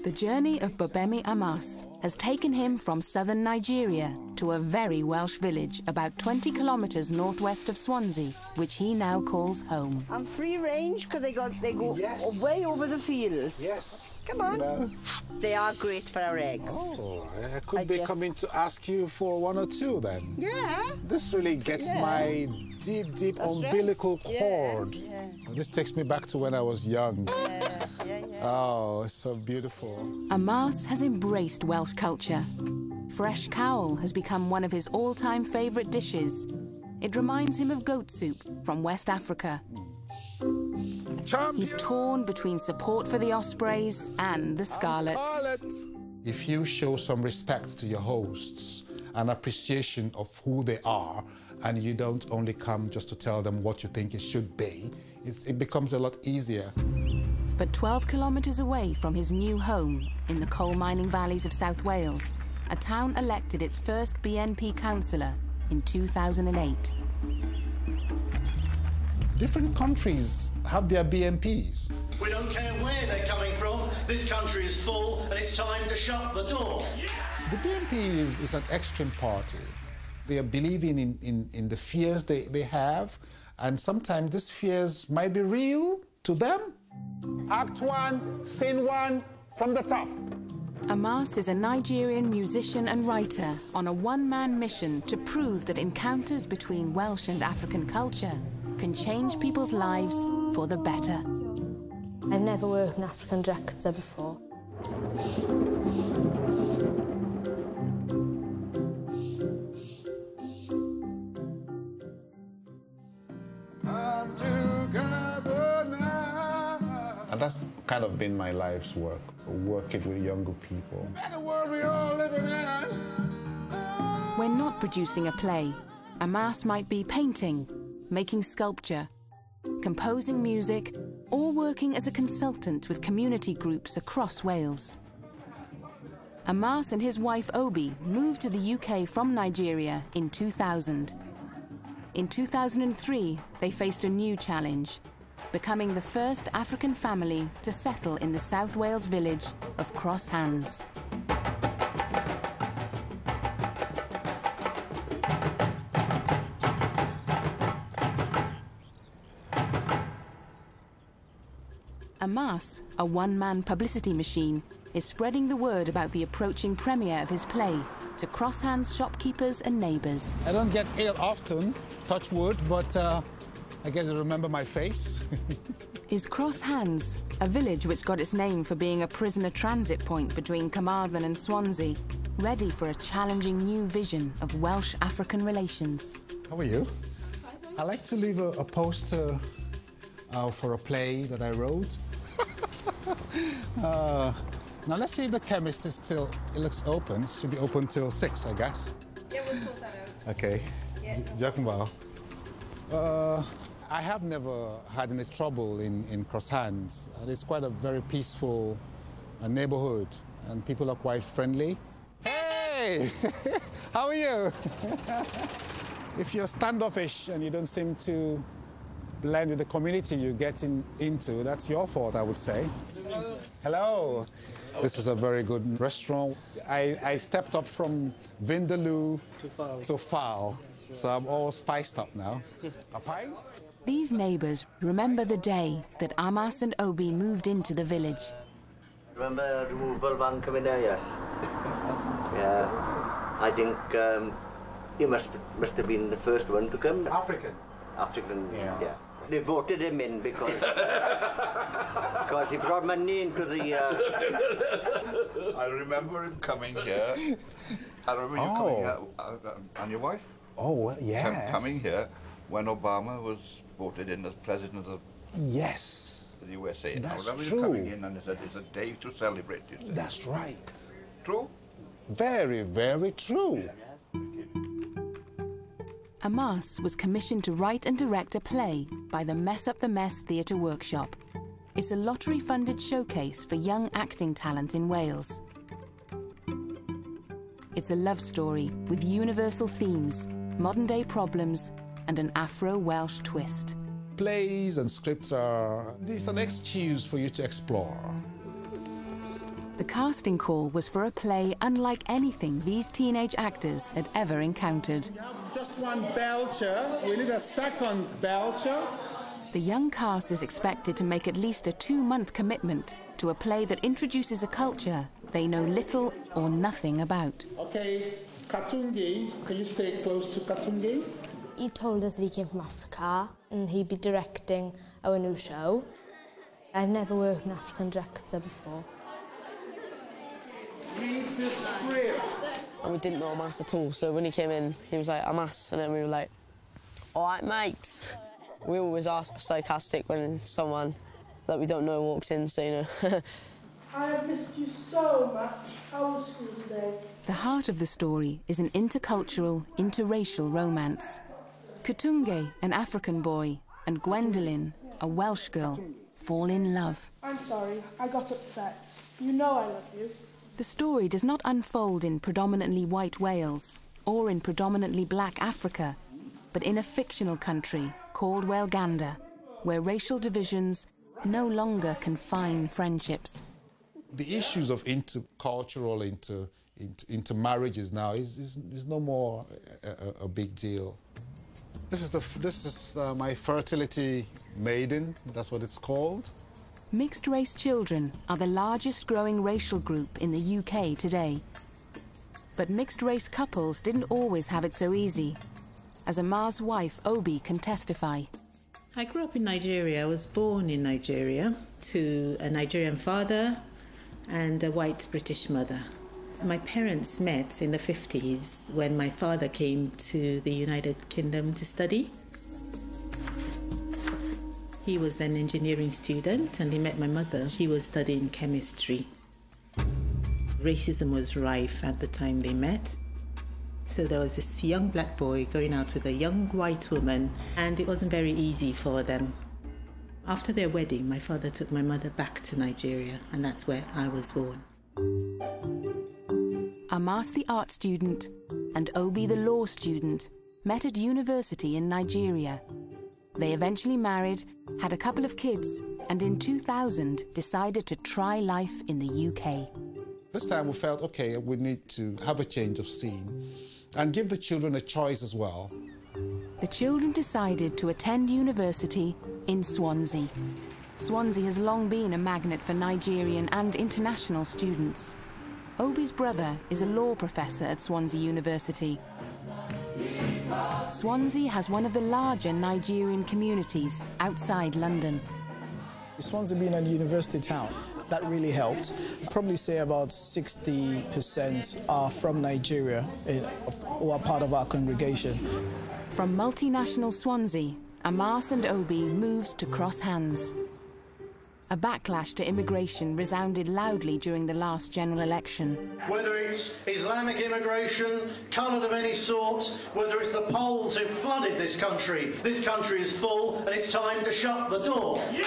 The journey of Gbubemi Amas has taken him from southern Nigeria to a very Welsh village about 20 kilometres northwest of Swansea, which he now calls home. And free range, because they go yes. way over the fields. Yes. Come on. No. They are great for our eggs. Oh, I could be coming to ask you for one or two then. Yeah. This really gets my deep, deep umbilical cord. Yeah. This takes me back to when I was young. Yeah. Oh, it's so beautiful. Amas has embraced Welsh culture. Fresh cawl has become one of his all-time favourite dishes. It reminds him of goat soup from West Africa. Champion. He's torn between support for the Ospreys and the Scarlets. If you show some respect to your hosts, an appreciation of who they are, and you don't only come just to tell them what you think it should be, it becomes a lot easier. But 12 kilometres away from his new home in the coal mining valleys of South Wales, a town elected its first BNP councillor in 2008. Different countries have their BNPs. We don't care where they're coming from. This country is full and it's time to shut the door. The BNP is an extreme party. They are believing in the fears they have, and sometimes these fears might be real to them. Act 1, Scene 1, from the top. Amas is a Nigerian musician and writer on a one-man mission to prove that encounters between Welsh and African culture can change people's lives for the better. I've never worked in African director before. And that's kind of been my life's work, working with younger people. We're not producing a play. Amas might be painting, making sculpture, composing music, or working as a consultant with community groups across Wales. Amas and his wife Obi moved to the UK from Nigeria in 2000. In 2003, they faced a new challenge, becoming the first African family to settle in the South Wales village of Cross Hands. Amas, a one-man publicity machine, is spreading the word about the approaching premiere of his play to Cross Hands shopkeepers and neighbours. I don't get ill often, touch wood, but I guess I remember my face. Is Cross Hands, a village which got its name for being a prisoner transit point between Carmarthen and Swansea, ready for a challenging new vision of Welsh-African relations? How are you? I like to leave a poster for a play that I wrote. Now let's see if the chemist is still, it looks open. It should be open till 6, I guess. Yeah, we'll sort that out. Okay. Yeah. Jakumba. I have never had any trouble in Cross Hands. And it's quite a very peaceful neighborhood, and people are quite friendly. Hey! How are you? If you're standoffish and you don't seem to blend with the community you're getting into, that's your fault, I would say. Hello. This is a very good restaurant. I stepped up from Vindaloo to fowl, so I'm all spiced up now. A pint? These neighbours remember the day that Amas and Obi moved into the village. Remember removal van coming there, yes? Yeah. I think you must have been the first one to come. African. African, yeah. They voted him in because he brought money into the... I remember him coming here. I remember you coming here, and your wife? Oh, yes. Coming here when Obama was voted in as president of the USA. That's I remember true. you coming in and they said it's a day to celebrate, you said. That's right. True? Very, very true. Amas was commissioned to write and direct a play by the Mess Up the Mess Theatre Workshop. It's a lottery-funded showcase for young acting talent in Wales. It's a love story with universal themes, modern-day problems, and an Afro-Welsh twist. Plays and scripts are an excuse for you to explore. The casting call was for a play unlike anything these teenage actors had ever encountered. We have just one belcher. We need a second belcher. The young cast is expected to make at least a 2-month commitment to a play that introduces a culture they know little or nothing about. Okay, Katungi, can you stay close to Katungi? He told us that he came from Africa and he'd be directing our new show. I've never worked with an African director before. Read the script. And we didn't know a mass at all, so when he came in, he was like, a mass, and then we were like, all right, mate. We always ask sarcastic when someone that we don't know walks in, so, you know. I have missed you so much. How was school today? The heart of the story is an intercultural, interracial romance. Katunge, an African boy, and Gwendolyn, a Welsh girl, fall in love. I'm sorry, I got upset. You know I love you. The story does not unfold in predominantly white Wales or in predominantly black Africa, but in a fictional country called Welganda, where racial divisions no longer confine friendships. The issues of intercultural intermarriages now is no more a big deal. This is my fertility maiden. That's what it's called. Mixed-race children are the largest growing racial group in the UK today. But mixed-race couples didn't always have it so easy, as Amar's wife, Obi, can testify. I grew up in Nigeria. I was born in Nigeria to a Nigerian father and a white British mother. My parents met in the 50s when my father came to the United Kingdom to study. He was an engineering student and he met my mother. She was studying chemistry. Racism was rife at the time they met. So there was this young black boy going out with a young white woman, and it wasn't very easy for them. After their wedding, my father took my mother back to Nigeria, and that's where I was born. Amas, the art student, and Obi, the law student, met at university in Nigeria. They eventually married, had a couple of kids, and in 2000 decided to try life in the UK. This time we felt, okay, we need to have a change of scene and give the children a choice as well. The children decided to attend university in Swansea. Swansea has long been a magnet for Nigerian and international students. Obi's brother is a law professor at Swansea University. Swansea has one of the larger Nigerian communities outside London. Swansea being a university town, that really helped. I'd probably say about 60% are from Nigeria, who are part of our congregation. From multinational Swansea, Amas and Obi moved to Cross Hands. A backlash to immigration resounded loudly during the last general election. Whether it's Islamic immigration, coloured of any sort, whether it's the Poles who flooded this country is full and it's time to shut the door. Yeah!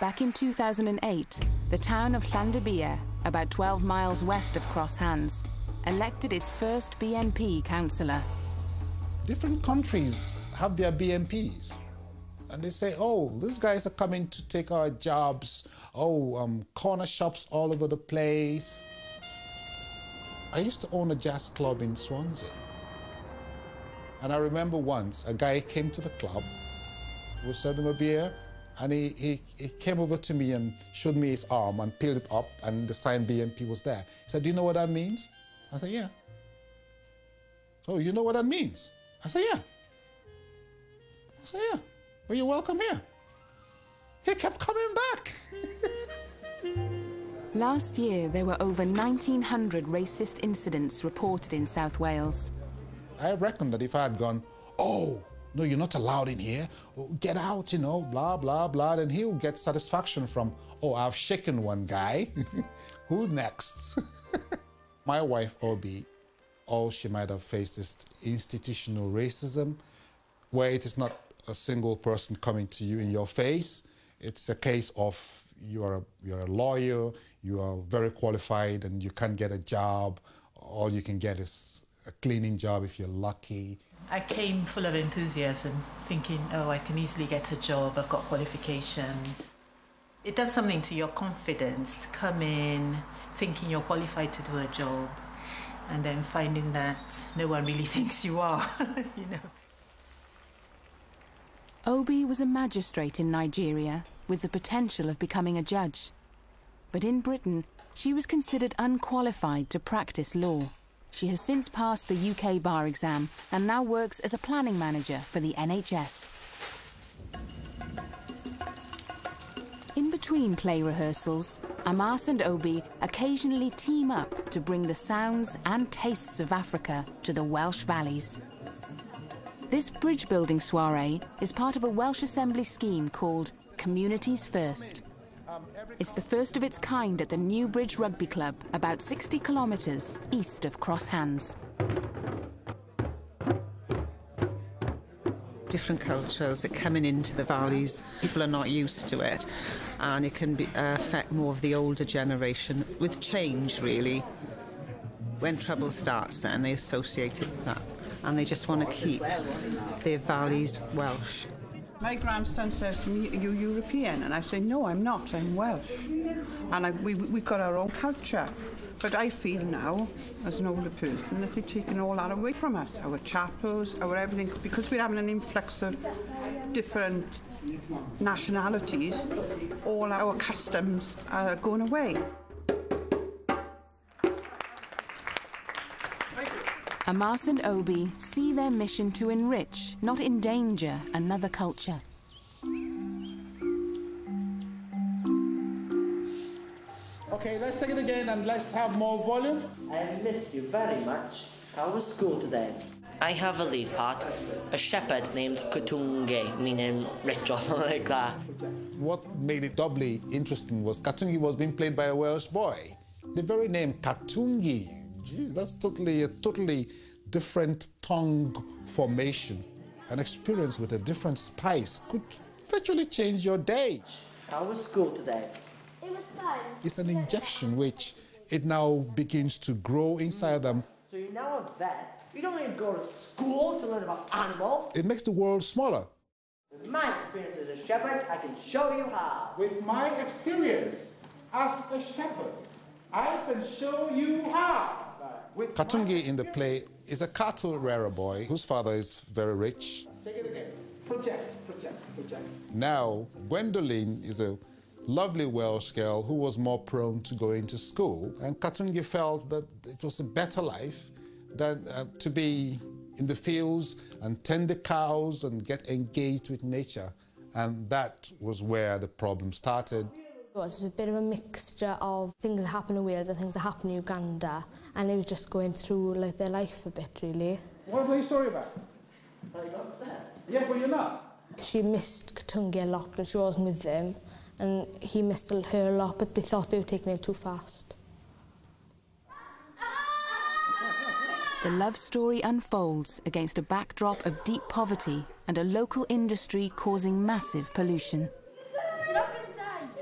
Back in 2008, the town of Llandybia, about 12 miles west of Cross Hands, elected its first BNP councillor. Different countries have their BNPs. And they say, oh, these guys are coming to take our jobs. Oh, corner shops all over the place. I used to own a jazz club in Swansea. And I remember once a guy came to the club, we served him a beer, and he came over to me and showed me his arm and peeled it up, and the sign BNP was there. He said, do you know what that means? I said, yeah. So you know what that means? I said, yeah. I said, yeah. Well, you're welcome here. He kept coming back. Last year, there were over 1,900 racist incidents reported in South Wales. I reckon that if I had gone, oh, no, you're not allowed in here, get out, you know, blah, blah, blah, then he'll get satisfaction from, oh, I've shaken one guy. Who's next? My wife, Obi, she might have faced is institutional racism, where it is not a single person coming to you in your face. It's a case of you're a lawyer, you are very qualified and you can't get a job. All you can get is a cleaning job if you're lucky. I came full of enthusiasm, thinking, oh, I can easily get a job, I've got qualifications. It does something to your confidence to come in thinking you're qualified to do a job and then finding that no one really thinks you are, you know. Obi was a magistrate in Nigeria with the potential of becoming a judge. But in Britain, she was considered unqualified to practice law. She has since passed the UK bar exam and now works as a planning manager for the NHS. In between play rehearsals, Amas and Obi occasionally team up to bring the sounds and tastes of Africa to the Welsh valleys. This bridge-building soiree is part of a Welsh Assembly scheme called Communities First. It's the first of its kind at the New Bridge Rugby Club, about 60 kilometres east of Cross Hands. Different cultures are coming into the valleys. People are not used to it, and it can affect more of the older generation with change, really. When trouble starts, then they associate it with that, and they just want to keep their valleys Welsh. My grandson says to me, "Are you European?" And I say, "No, I'm not, I'm Welsh." And we've got our own culture. But I feel now, as an older person, that they've taken all that away from us. Our chapels, our everything, because we're having an influx of different nationalities, all our customs are going away. Amas and Obi see their mission to enrich, not endanger, another culture. Okay, let's take it again and let's have more volume. I have missed you very much. How was school today? I have a lead part, a shepherd named Katungi, meaning rich or something like that. What made it doubly interesting was Katungi was being played by a Welsh boy. The very name Katungi, geez, that's a totally different tongue formation. An experience with a different spice could virtually change your day. How was school today? It was fun. It's an injection which it now begins to grow inside them. So you're now a vet. You don't even go to school to learn about animals. It makes the world smaller. With my experience as a shepherd, I can show you how. With my experience as a shepherd, I can show you how. Katungi in the play is a cattle rearer boy whose father is very rich. Take it again. Project. Now, Gwendoline is a lovely Welsh girl who was more prone to going to school, and Katungi felt that it was a better life than to be in the fields and tend the cows and get engaged with nature, and that was where the problem started. It was a bit of a mixture of things that happen in Wales and things that happen in Uganda, and it was just going through like their life a bit, really. What was your story about? I got upset. Yeah, well, you're not. She missed Katungi a lot when she wasn't with them, and he missed her a lot, but they thought they were taking it too fast. The love story unfolds against a backdrop of deep poverty and a local industry causing massive pollution.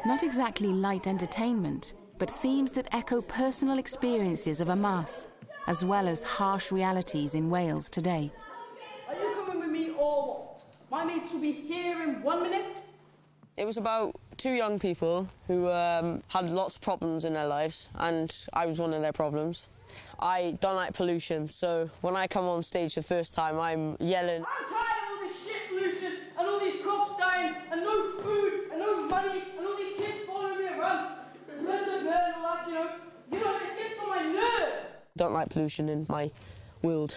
Not exactly light entertainment, but themes that echo personal experiences of Amas, as well as harsh realities in Wales today. Are you coming with me or what? My mates will be here in 1 minute. It was about two young people who had lots of problems in their lives, and I was one of their problems. I don't like pollution, so when I come on stage the first time, I'm yelling. I'm tired of all this shit pollution and all these crops dying and no food and no money and all these kids following me around. And all that, you know, it gets on my nerves. Don't like pollution in my world.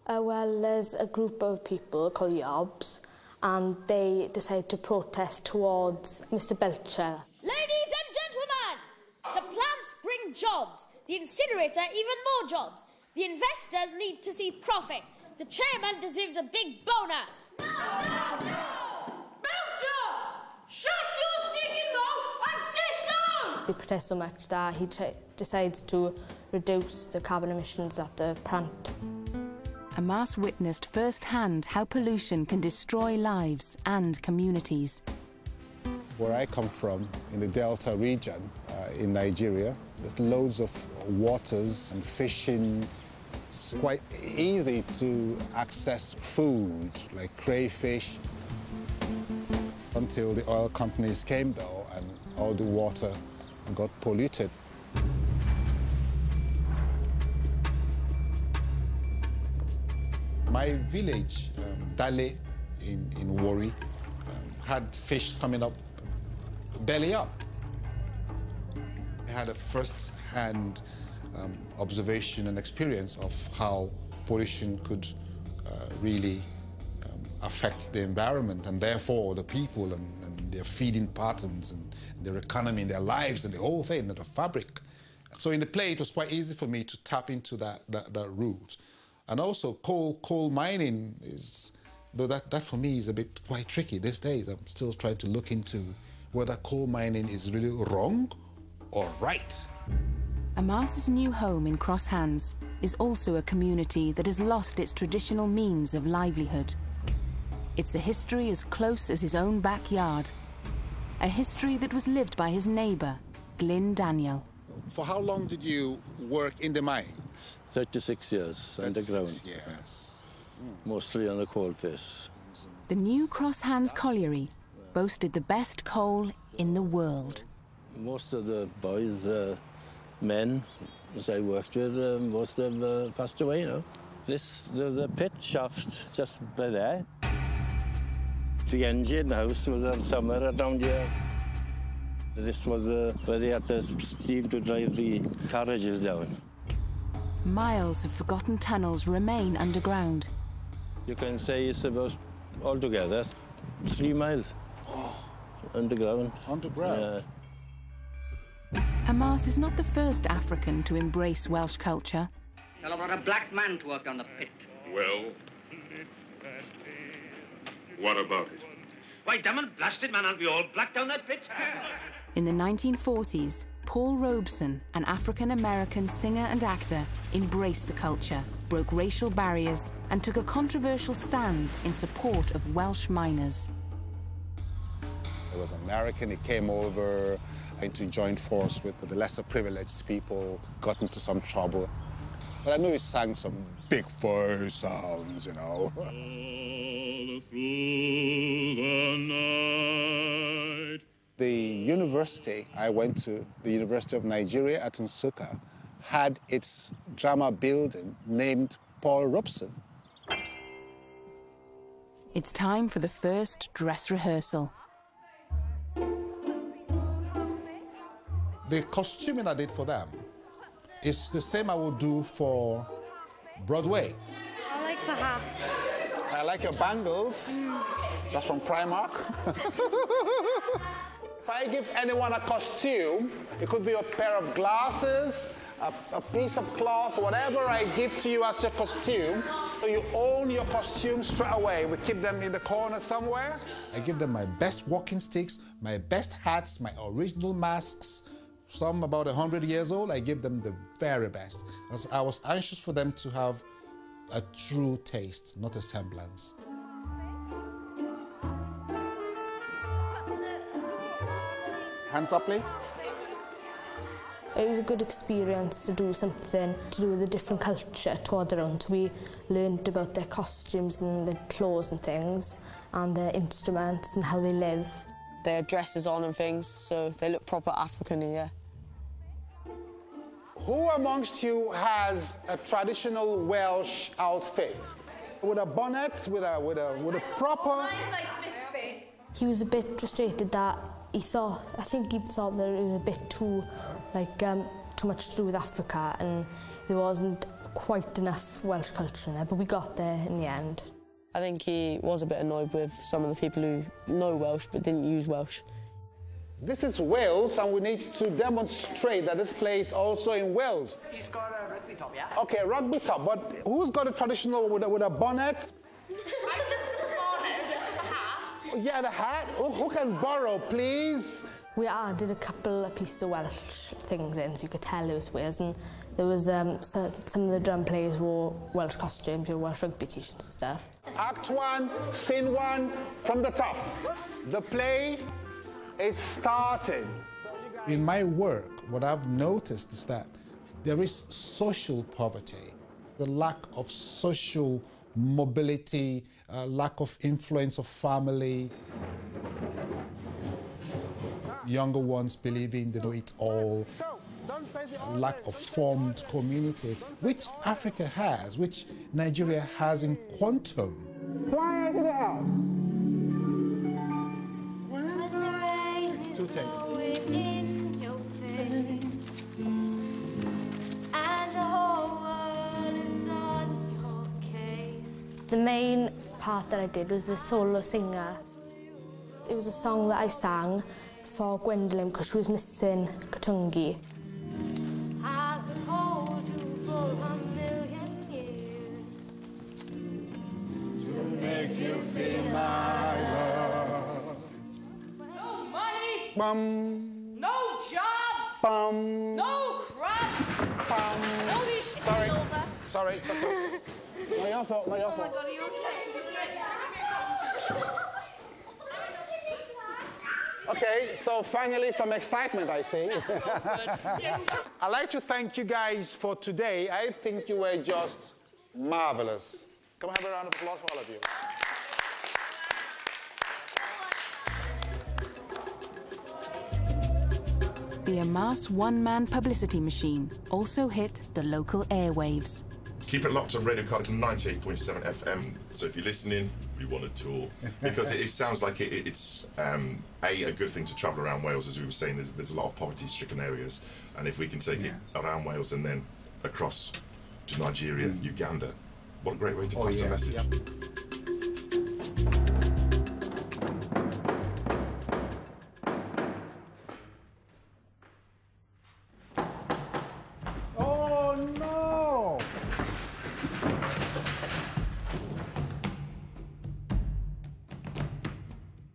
Well, there's a group of people called Yobs, and they decide to protest towards Mr. Belcher. Ladies and gentlemen, the plants bring jobs. The incinerator, even more jobs. The investors need to see profit. The chairman deserves a big bonus. No! Belcher! Shut your stinking mouth and sit down! They protest so much that he decides to reduce the carbon emissions at the plant. Amas witnessed firsthand how pollution can destroy lives and communities. Where I come from, in the Delta region in Nigeria, there's loads of waters and fishing. It's quite easy to access food, like crayfish, until the oil companies came, though, and all the water got polluted. My village, Dale in Warri, had fish coming up belly up. I had a first-hand observation and experience of how pollution could really affect the environment and therefore the people and their feeding patterns and their economy and their lives and the whole thing, the fabric. So in the play, it was quite easy for me to tap into that route. And also coal mining is, though that for me is a bit quite tricky these days. I'm still trying to look into whether coal mining is really wrong or right. Amas's new home in Cross Hands is also a community that has lost its traditional means of livelihood. It's a history as close as his own backyard. A history that was lived by his neighbour, Glyn Daniel. For how long did you work in the mines? 36 years underground. Yes. Mostly on the coal face. The new Cross Hands colliery boasted the best coal in the world. Most of the boys, men, as I worked with, most of them passed away, you know. There's a pit shaft just by there. The engine house was somewhere around here. This was where they had the steam to drive the carriages down. Miles of forgotten tunnels remain underground. You can say it's about, altogether, 3 miles underground. Underground? Yeah. Amas is not the first African to embrace Welsh culture. Tell about a black man to work on the pit. Well, what about it? Why, damn and blasted man, aren't we all black down that pit? In the 1940s, Paul Robeson, an African-American singer and actor, embraced the culture, broke racial barriers, and took a controversial stand in support of Welsh miners. He was American, he came over to join force with the lesser privileged people, got into some trouble. But I know he sang some big voice sounds, you know. The university I went to, the University of Nigeria at Nsukka, had its drama building named Paul Robeson. It's time for the first dress rehearsal. The costuming I did for them is the same I would do for Broadway. I like the hat. I like your bangles. That's from Primark. If I give anyone a costume, it could be a pair of glasses, a piece of cloth, whatever I give to you as your costume, so you own your costume straight away. We keep them in the corner somewhere. I give them my best walking sticks, my best hats, my original masks. Some about 100 years old, I give them the very best. Because I was anxious for them to have a true taste, not a semblance. Hands up, please. It was a good experience to do something to do with a different culture towards our own. So we learned about their costumes and their clothes and things, and their instruments and how they live. They had dresses on and things, so they look proper African-y, yeah. Who amongst you has a traditional Welsh outfit? With a bonnet, with a proper... Mine's like this big. He was a bit frustrated that I think he thought that it was a bit too, too much to do with Africa, and there wasn't quite enough Welsh culture in there, but we got there in the end. I think he was a bit annoyed with some of the people who know Welsh but didn't use Welsh. This is Wales, and we need to demonstrate that this plays also in Wales. He's got a rugby top, yeah? Okay, rugby top, but who's got a traditional with a bonnet? I've just got the bonnet, I've just got the hat. Yeah, the hat. Who can borrow, please? We added a couple of pieces of Welsh things in, so you could tell it was Wales, and there was some of the drum players wore Welsh costumes, Welsh rugby t-shirts and stuff. Act 1, scene 1, from the top. The play is started. In my work, what I've noticed is that there is social poverty, the lack of social mobility, lack of influence of family. Younger ones believing they know it all, lack of formed community, which Africa has, which Nigeria has in quantum. Fly into the house. Two takes. The main part that I did was the solo singer. It was a song that I sang for Gwendolyn because she was missing Katungi. I could hold you for 1,000,000 years. To make you feel my love. No money. Bum. No jobs. Bum. No crops. Bum. No these. Sorry. Sorry. It's okay. Not your fault. Not your fault. Oh my God, are you okay? Okay, so finally some excitement, I see. I'd like to thank you guys for today. I think you were just marvelous. Come have a round of applause for all of you. The Amas one-man publicity machine also hit the local airwaves. Keep it locked on Radio Cardiff 98.7 FM. So if you're listening, we want a tour. Because it sounds like it's a good thing to travel around Wales. As we were saying, there's a lot of poverty-stricken areas. And if we can take it around Wales and then across to Nigeria, Uganda, what a great way to pass a message. Yep.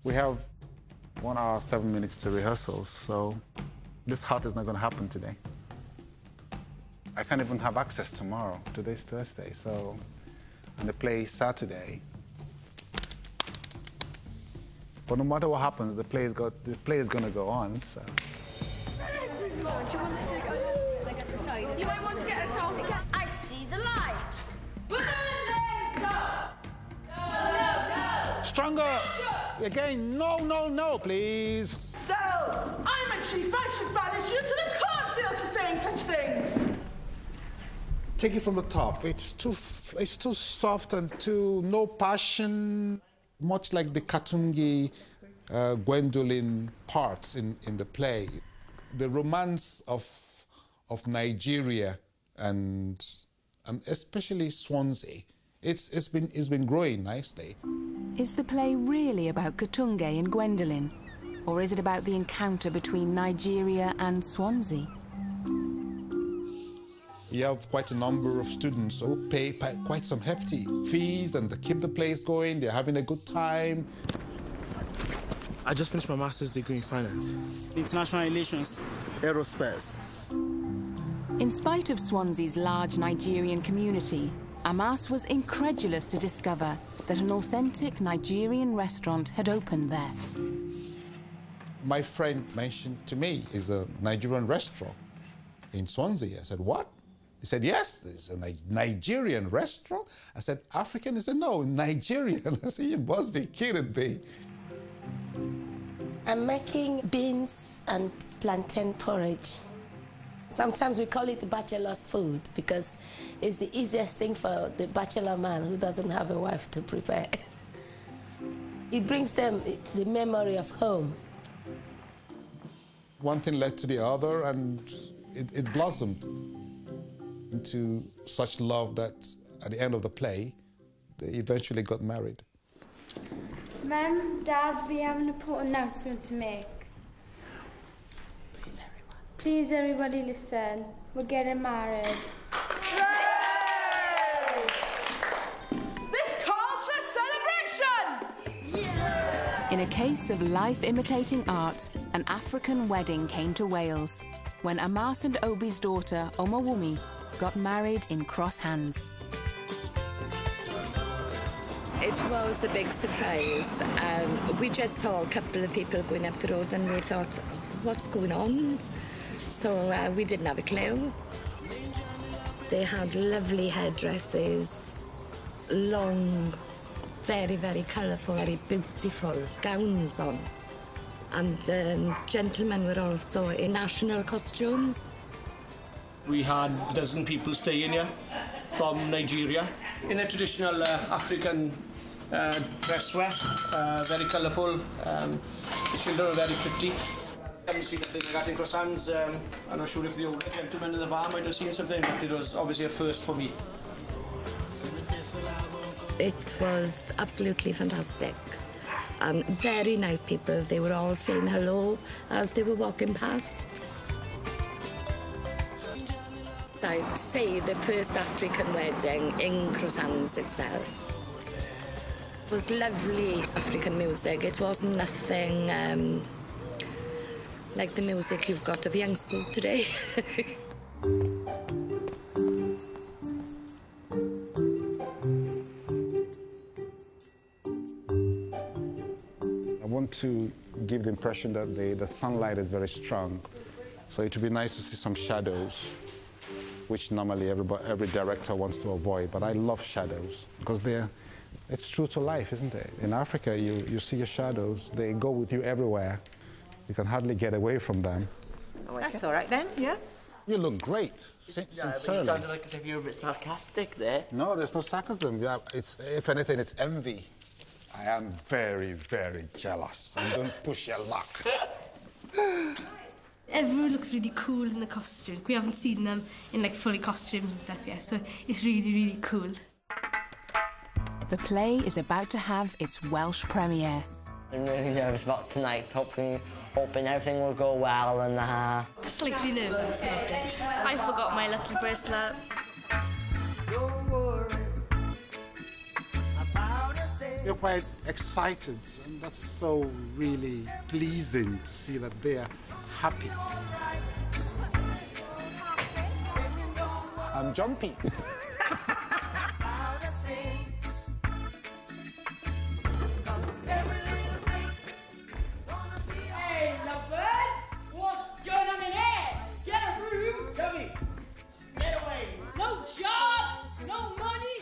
We have 1 hour, 7 minutes to rehearsals, so this hat is not going to happen today. I can't even have access tomorrow. Today's Thursday, so, and the play is Saturday. But no matter what happens, the play is going to go on. So. You might want to get a shot. I see the light. Burn them up. No. Stronger. Again, no, please. No, I'm a chief. I should banish you to the cornfields for saying such things. Take it from the top. It's too soft and too no passion. Much like the Katungi, Gwendolyn parts in the play, the romance of Nigeria and especially Swansea, it's been growing nicely. Is the play really about Katungi and Gwendolyn, or is it about the encounter between Nigeria and Swansea? You have quite a number of students who pay quite some hefty fees and they keep the place going, they're having a good time. I just finished my master's degree in finance. International relations. Aerospace. In spite of Swansea's large Nigerian community, Amas was incredulous to discover that an authentic Nigerian restaurant had opened there. My friend mentioned to me, is a Nigerian restaurant in Swansea. I said, what? He said, yes, there's a Nigerian restaurant. I said, African? He said, no, Nigerian. I said, you must be kidding me. I'm making beans and plantain porridge. Sometimes we call it bachelor's food because it's the easiest thing for the bachelor man who doesn't have a wife to prepare. It brings them the memory of home. One thing led to the other, and it blossomed into such love that at the end of the play, they eventually got married. Mum, Dad, we have an important announcement to make. Please, everybody listen. We're getting married. Hooray! This calls for celebration! In a case of life imitating art, an African wedding came to Wales when Amas and Obi's daughter, Omawumi, got married in cross hands. It was a big surprise. We just saw a couple of people going up the road and we thought, what's going on? So we didn't have a clue. They had lovely headdresses, long, very, very colourful, very beautiful gowns on. And the gentlemen were also in national costumes. We had a dozen people staying here from Nigeria, in a traditional African dress wear, very colourful. The children are very pretty. I haven't seen anything like that in croissants. I'm not sure if the older gentleman in the bar might have seen something, but it was obviously a first for me. It was absolutely fantastic. And very nice people. They were all saying hello as they were walking past. I'd say the first African wedding in Croissants itself. It was lovely African music. It wasn't nothing like the music you've got of youngsters today. I want to give the impression that the sunlight is very strong. So it would be nice to see some shadows, which normally every director wants to avoid. But I love shadows because it's true to life, isn't it? In Africa, you see your shadows. They go with you everywhere. You can hardly get away from them. That's all right then, yeah? You look great, sincerely. Yeah, but you sounded like as if you were a bit sarcastic there. No, there's no sarcasm. Yeah, if anything, it's envy. I am very, very jealous. And don't push your luck. Everyone looks really cool in the costume. We haven't seen them in like fully costumes and stuff yet, so it's really, really cool. The play is about to have its Welsh premiere. I'm really nervous about tonight, hoping everything will go well and Slightly nervous about it. I forgot my lucky bracelet. They're quite excited, and that's so really pleasing to see that they're happy. I'm jumpy. Hey, lovebirds! What's going on in here? Get a room! Dummy! Get away! No jobs! No money!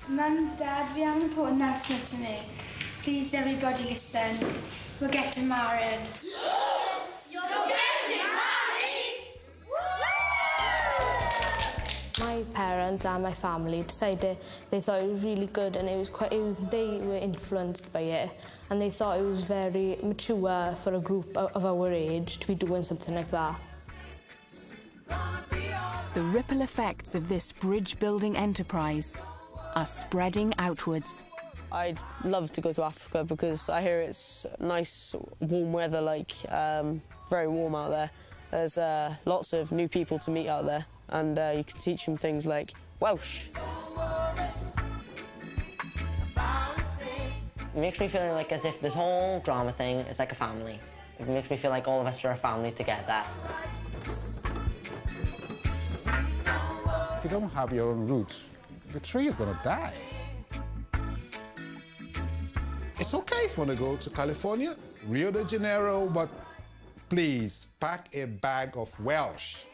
Mum, Dad, we have an important announcement to make. Please, everybody listen. We're getting married. You're getting married! My parents and my family decided they thought it was really good, and they were influenced by it, and they thought it was very mature for a group of our age to be doing something like that. The ripple effects of this bridge-building enterprise are spreading outwards. I'd love to go to Africa because I hear it's nice, warm weather, very warm out there. There's lots of new people to meet out there, and you can teach them things like Welsh. It makes me feel like as if this whole drama thing is like a family. It makes me feel like all of us are a family together. If you don't have your own roots, the tree is going to die. It's okay if you want to go to California, Rio de Janeiro, but please pack a bag of Welsh.